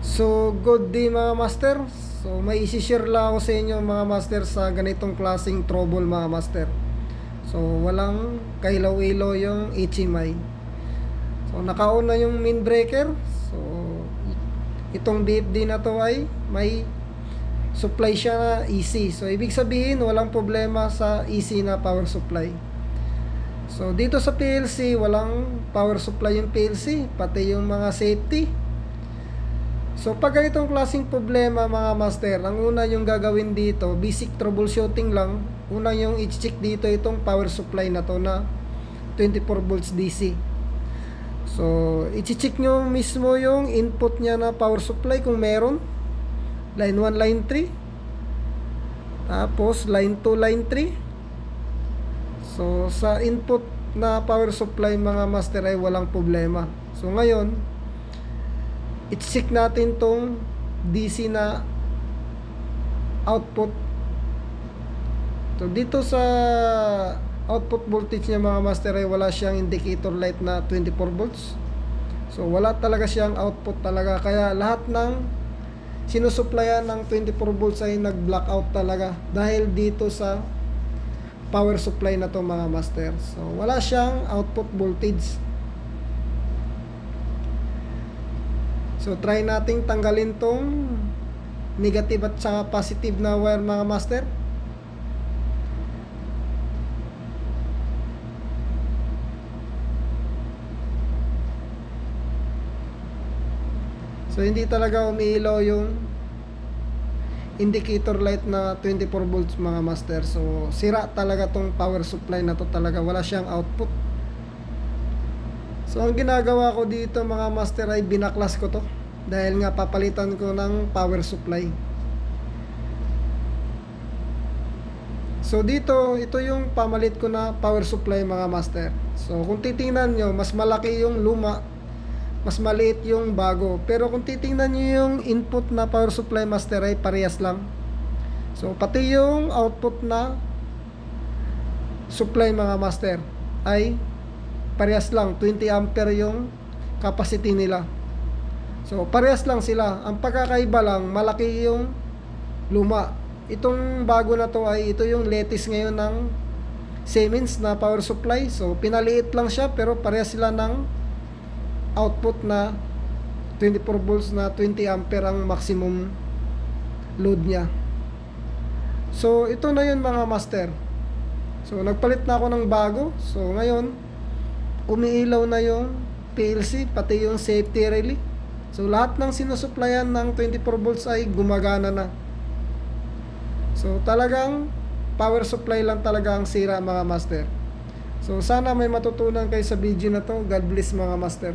So, good day mga master. So, may isi-share lang ako sa inyo mga master sa ganitong klaseng trouble mga master. So, walang kailaw-ilaw yung HMI. So, nakaon na yung main breaker. So, itong DFD na to ay may supply siya na AC. So, ibig sabihin walang problema sa AC na power supply. So, dito sa PLC, walang power supply yung PLC, pati yung mga safety. So, pag ganitong klaseng problema mga master, ang una yung gagawin dito, basic troubleshooting lang. Una yung i-check dito itong power supply na to na 24 volts DC. So, i-check nyo mismo yung input niya na power supply kung meron. Line 1, line 3. Tapos, line 2, line 3. So, sa input na power supply mga master ay walang problema. So, ngayon, i-check natin tong DC na output. So, dito sa output voltage niya mga master ay wala siyang indicator light na 24 volts. So, wala talaga siyang output talaga. Kaya lahat ng sinusuplayan ng 24 volts ay nag-blackout talaga. Dahil dito sa power supply na to mga master. So, wala siyang output voltage. So, try nating tanggalin tong negative at saka positive na wire mga master. So, hindi talaga umiilaw yung indicator light na 24 volts mga master. So, sira talaga tong power supply na to talaga. Wala siyang output. So, ang ginagawa ko dito mga master ay binaklas ko to. Dahil nga papalitan ko ng power supply. So, dito, ito yung pamalit ko na power supply mga master. So, kung titingnan nyo, mas malaki yung luma, mas maliit yung bago. Pero kung titingnan nyo yung input na power supply master ay parehas lang. So, pati yung output na supply mga master ay parehas lang, 20 ampere yung capacity nila. So, parehas lang sila. Ang pagkakaiba lang, malaki yung luma. Itong bago na to ay ito yung latest ngayon ng Siemens na power supply. So, pinaliit lang siya pero parehas sila ng output na 24 volts na 20 ampere ang maximum load niya. So, ito na yun mga master. So, nagpalit na ako ng bago. So, ngayon, umiilaw na yung PLC, pati yung safety relay. So, lahat ng sinusuplayan ng 24 volts ay gumagana na. So, talagang power supply lang talaga ang sira mga master. So, sana may matutunan kayo sa video na to. God bless mga master.